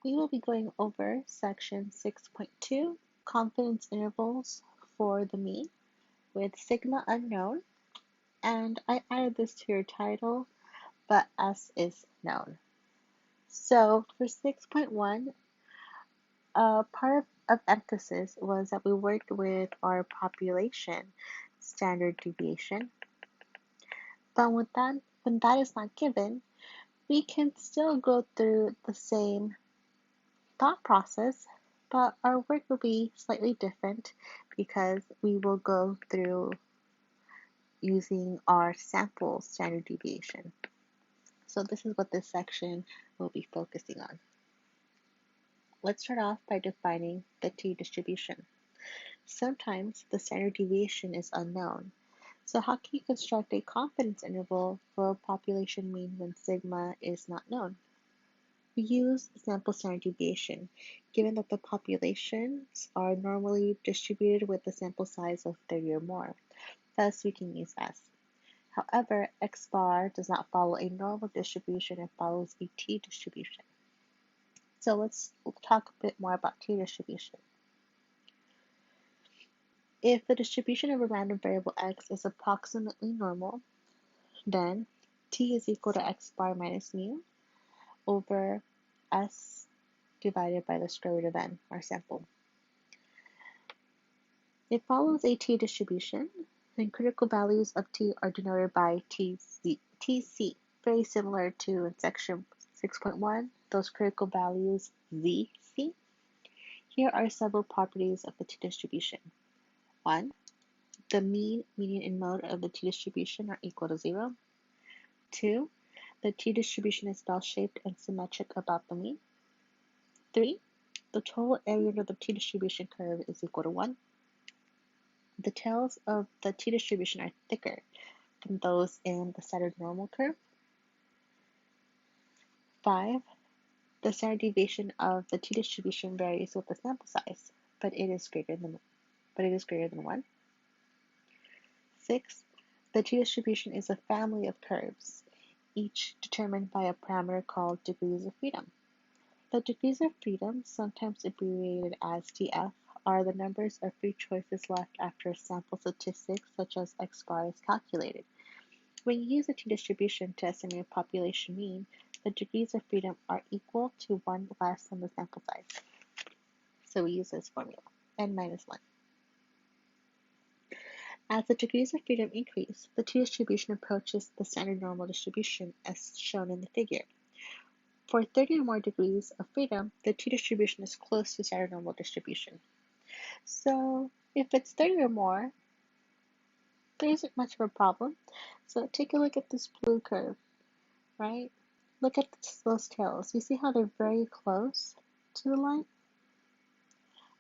We will be going over section 6.2, confidence intervals for the mean with sigma unknown, and I added this to your title, but S is known. So for 6.1, part of emphasis was that we worked with our population standard deviation, but when that is not given, we can still go through the same thought process, but our work will be slightly different because we will go through using our sample standard deviation. So this is what this section will be focusing on. Let's start off by defining the t-distribution. Sometimes the standard deviation is unknown. So how can you construct a confidence interval for a population mean when sigma is not known? We use sample standard deviation, given that the populations are normally distributed with a sample size of 30 or more. Thus, we can use S. However, X bar does not follow a normal distribution, it follows a t-distribution. So let's talk a bit more about t-distribution. If the distribution of a random variable x is approximately normal, then t is equal to x bar minus mu over S divided by the square root of n, our sample. It follows a t-distribution, and critical values of t are denoted by Tc, very similar to in section 6.1, those critical values Zc. Here are several properties of the t-distribution. 1. The mean, median, and mode of the t-distribution are equal to 0. 2. The t-distribution is bell-shaped and symmetric about the mean. 3. The total area under the t-distribution curve is equal to 1. The tails of the t-distribution are thicker than those in the standard normal curve. 5. The standard deviation of the t-distribution varies with the sample size, but it is greater than 1. 6. The t-distribution is a family of curves, each determined by a parameter called degrees of freedom. The degrees of freedom, sometimes abbreviated as df, are the numbers of free choices left after a sample statistic such as x bar is calculated. When you use a t-distribution to estimate a population mean, the degrees of freedom are equal to 1 less than the sample size. So we use this formula, n minus 1. As the degrees of freedom increase, the t-distribution approaches the standard normal distribution as shown in the figure. For 30 or more degrees of freedom, the t-distribution is close to standard normal distribution. So if it's 30 or more, there isn't much of a problem. So take a look at this blue curve, right? Look at those tails. You see how they're very close to the line?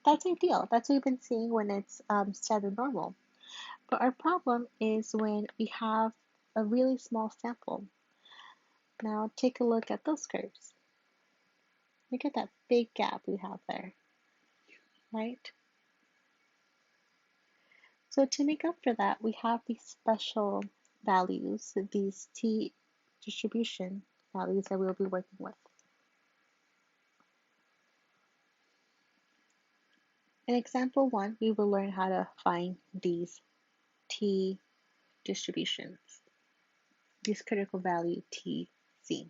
That's ideal. That's what we've been seeing when it's standard normal. But our problem is when we have a really small sample. Now take a look at those curves. Look at that big gap we have there, right? So to make up for that, we have these special values, these t-distribution values that we'll be working with. In example 1, we will learn how to find these t-distributions, this critical value Tc.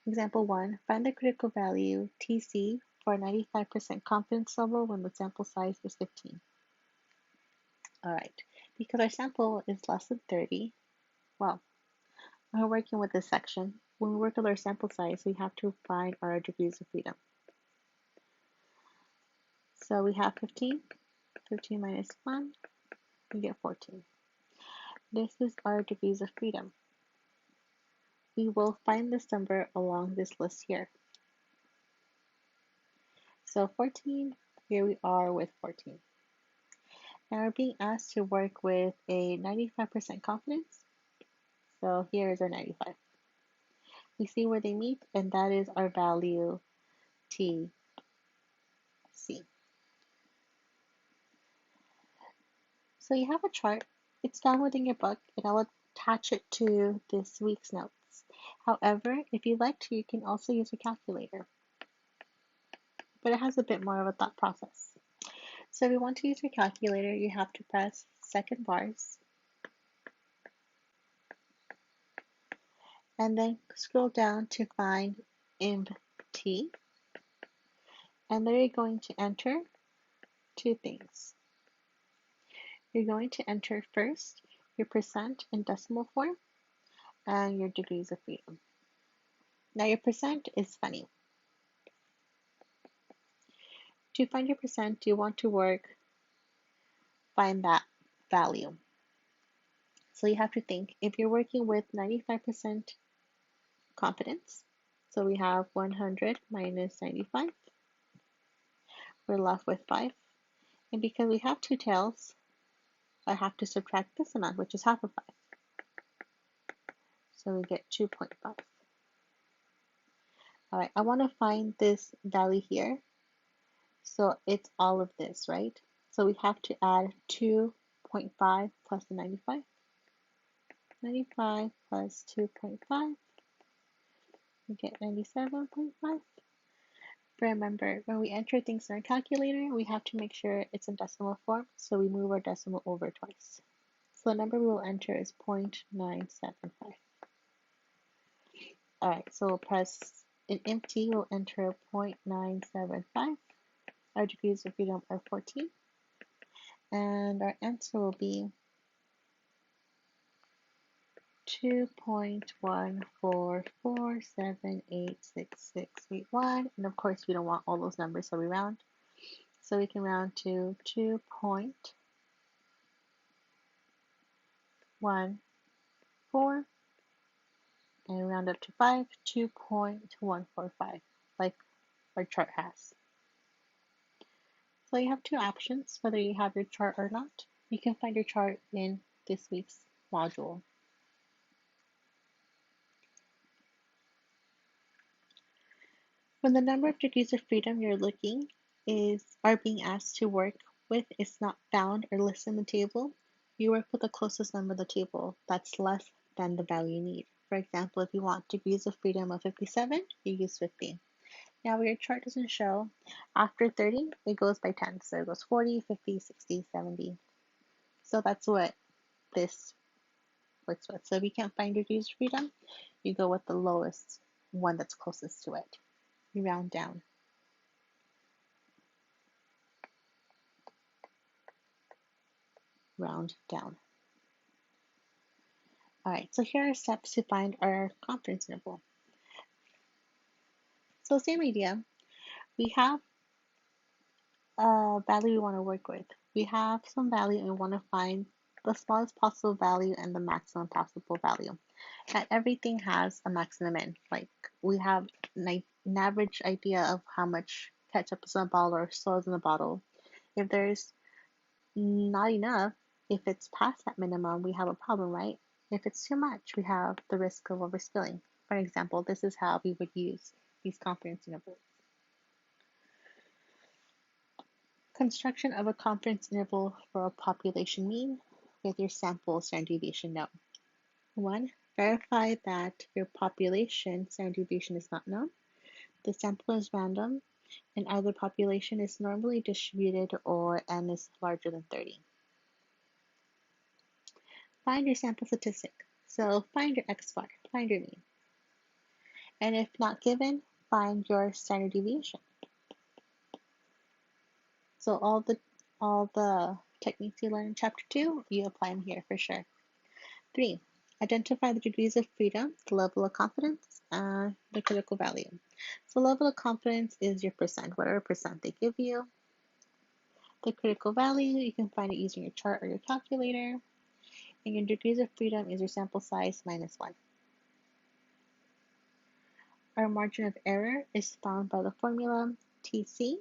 Example 1, find the critical value Tc for a 95% confidence level when the sample size is 15. Alright, because our sample is less than 30, well, when we're working with this section, when we work with our sample size, we have to find our degrees of freedom. So we have 15, 15 minus 1, we get 14. This is our degrees of freedom. We will find this number along this list here. So 14, here we are with 14. Now we're being asked to work with a 95% confidence. So here is our 95. We see where they meet, and that is our value Tc. So you have a chart. It's down within your book, and I'll attach it to this week's notes. However, if you'd like to, you can also use a calculator. but it has a bit more of a thought process. So if you want to use your calculator, you have to press second bars and then scroll down to find IMT, and there you're going to enter two things. You're going to enter first your percent in decimal form and your degrees of freedom. Now your percent is funny. To find your percent, you want to find that value. So you have to think, if you're working with 95% confidence, so we have 100 minus 95, we're left with 5. And because we have two tails, I have to subtract this amount, which is half of 5. So we get 2.5. All right, I want to find this value here. So it's all of this, right? So we have to add 2.5 plus the 95. 95 plus 2.5, we get 97.5. Remember, when we enter things in our calculator, we have to make sure it's in decimal form, so we move our decimal over twice. So the number we will enter is 0.975. All right, so we'll press an empty, we'll enter 0.975. Our degrees of freedom are 14. And our answer will be 2.14478661. And of course, we don't want all those numbers, so we round. So we can round to 2.14 and round up to 5, 2.145, like our chart has. So you have two options, whether you have your chart or not. You can find your chart in this week's module. When the number of degrees of freedom you're looking are being asked to work with is not found or listed in the table, you work with the closest number of the table that's less than the value you need. For example, if you want degrees of freedom of 57, you use 50. Now, where your chart doesn't show, after 30, it goes by 10. So it goes 40, 50, 60, 70. So that's what this works with. So if you can't find degrees of freedom, you go with the lowest one that's closest to it. You round down. Round down. All right, so here are steps to find our confidence interval. So same idea. We have a value we want to work with. We have some value and we want to find the smallest possible value and the maximum possible value. And everything has a maximum in. Like we have an average idea of how much ketchup is in a bottle or soda is in a bottle. If there's not enough, if it's past that minimum, we have a problem, right? If it's too much, we have the risk of overspilling. For example, this is how we would use these confidence intervals. Construction of a confidence interval for a population mean with your sample standard deviation known. 1. Verify that your population standard deviation is not known. The sample is random and either population is normally distributed or n is larger than 30. Find your sample statistic. So find your x-bar, find your mean. And if not given, find your standard deviation. So all the techniques you learned in chapter 2, you apply them here for sure. 3. Identify the degrees of freedom, the level of confidence, and the critical value. So level of confidence is your percent, whatever percent they give you. The critical value, you can find it using your chart or your calculator. And your degrees of freedom is your sample size minus 1. Our margin of error is found by the formula TC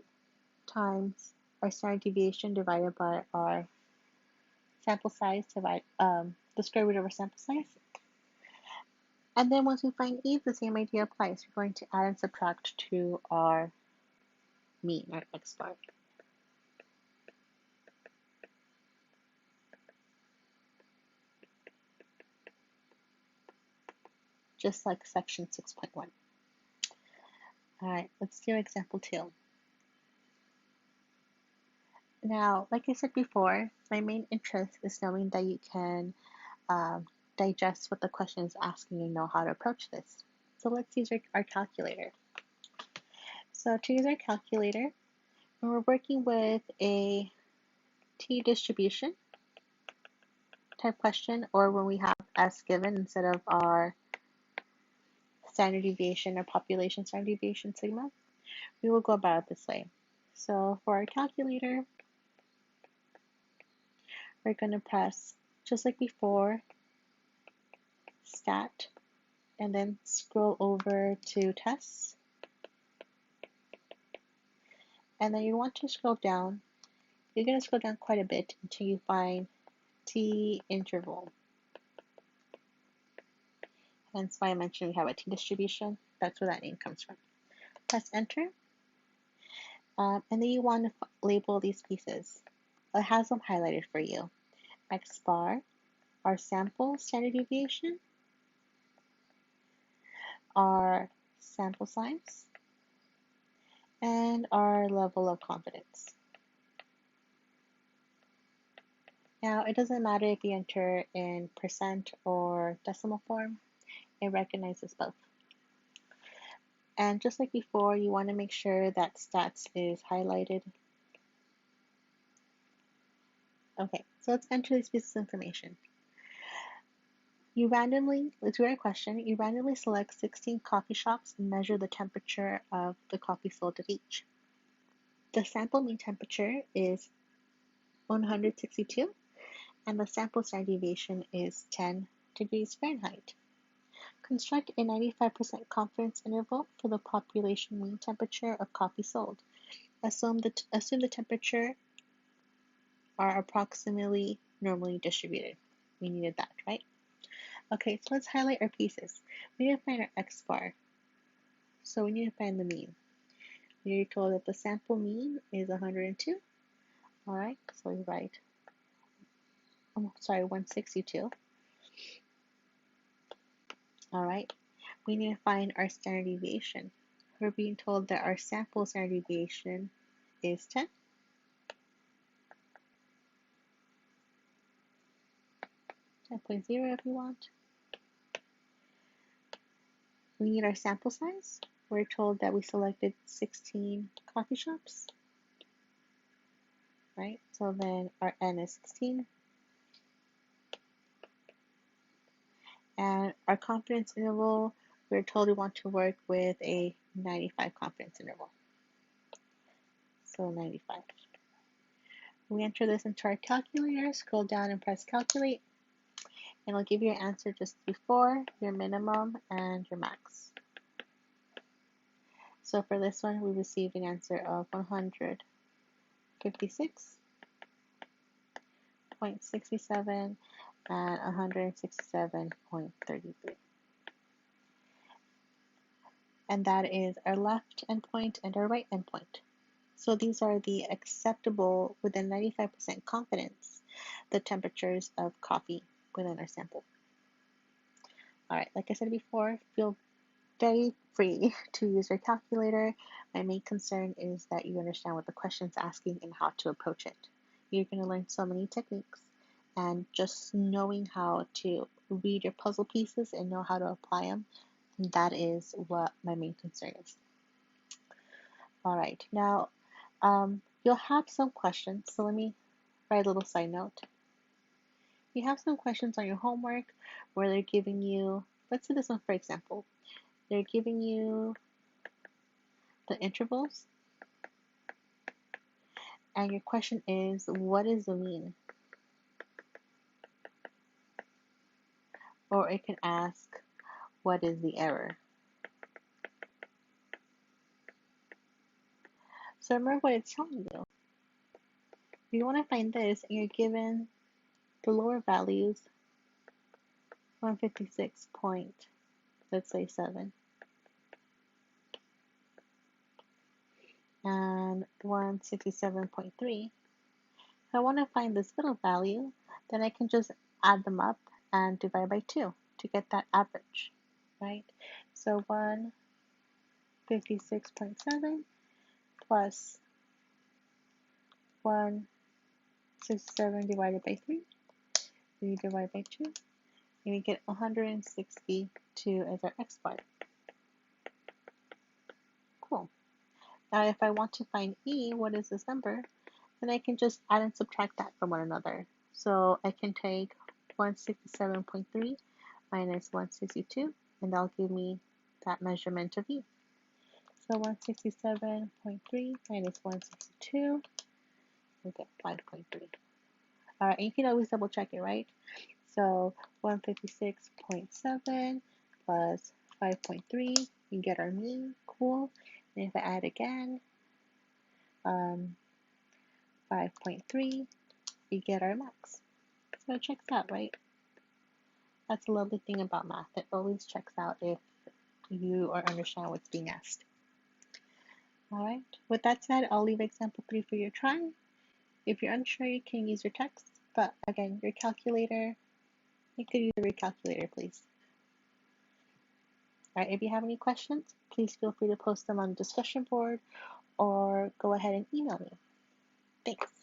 times our standard deviation divided by our sample size, the square root of our sample size. And then once we find E, the same idea applies. We're going to add and subtract to our mean, our x-bar. Just like section 6.1. All right, let's do example 2. Now, like I said before, my main interest is knowing that you can um, digest what the question is asking and know how to approach this. So let's use our calculator. So to use our calculator, when we're working with a t-distribution type question, or when we have s given instead of our standard deviation or population standard deviation sigma, we will go about it this way. So for our calculator, we're going to press, just like before, stat, and then scroll over to tests. And then you want to scroll down. You're going to scroll down quite a bit until you find t interval. Hence why I mentioned we have a t-distribution. That's where that name comes from. Press enter. And then you want to label these pieces. It has them highlighted for you. X bar, our sample standard deviation, our sample size, and our level of confidence. Now, it doesn't matter if you enter in percent or decimal form, it recognizes both. And just like before, you want to make sure that stats is highlighted. Okay, so let's enter these pieces of information. Let's do our question, you randomly select 16 coffee shops and measure the temperature of the coffee sold at each. The sample mean temperature is 162, and the sample standard deviation is 10 degrees Fahrenheit. Construct a 95% confidence interval for the population mean temperature of coffee sold. Assume the temperature are approximately normally distributed. We needed that, right? Okay, so let's highlight our pieces. We need to find our x bar. So we need to find the mean. We are told that the sample mean is 102. All right, so we write, 162. All right, we need to find our standard deviation. We're being told that our sample standard deviation is 10. 10.0 if you want. We need our sample size. We're told that we selected 16 coffee shops, right? So then our n is 16. And our confidence interval, we're told we want to work with a 95 confidence interval. So 95. We enter this into our calculator, scroll down and press calculate, and it'll give you your answer just before, your minimum, and your max. So for this one, we received an answer of 156.67 and 167.33. And that is our left endpoint and our right endpoint. So these are the acceptable, within 95% confidence, the temperatures of coffee within our sample. All right, like I said before, feel very free to use your calculator. My main concern is that you understand what the question is asking and how to approach it. You're going to learn so many techniques, and just knowing how to read your puzzle pieces and know how to apply them, that is what my main concern is. All right, now you'll have some questions, so let me write a little side note. You have some questions on your homework where they're giving you, let's do this one for example. They're giving you the intervals, and your question is, what is the mean? Or it can ask, what is the error? So remember what it's telling you. If you want to find this, and you're given the lower values, 156 point, let's say 7, and 167.3. If I want to find this middle value, then I can just add them up and divide by 2 to get that average, right? So 156.7 plus 167.3 167 divided by 3. We divide by 2. And we get 162 as our x bar. Cool. Now if I want to find e, what is this number? Then I can just add and subtract that from one another. So I can take 167.3 minus 162, and that'll give me that measurement of e. So 167.3 minus 162, we'll get 5.3. Alright, and you can always double check it, right? So 156.7 plus 5.3, you get our mean, cool. And if I add again, 5.3, you get our max. So it checks out, right? That's a lovely thing about math. It always checks out if you understand what's being asked. Alright, with that said, I'll leave example 3 for your try. If you're unsure, you can use your text, but again, your calculator, you could use a recalculator, please. Alright, if you have any questions, please feel free to post them on the discussion board or go ahead and email me. Thanks.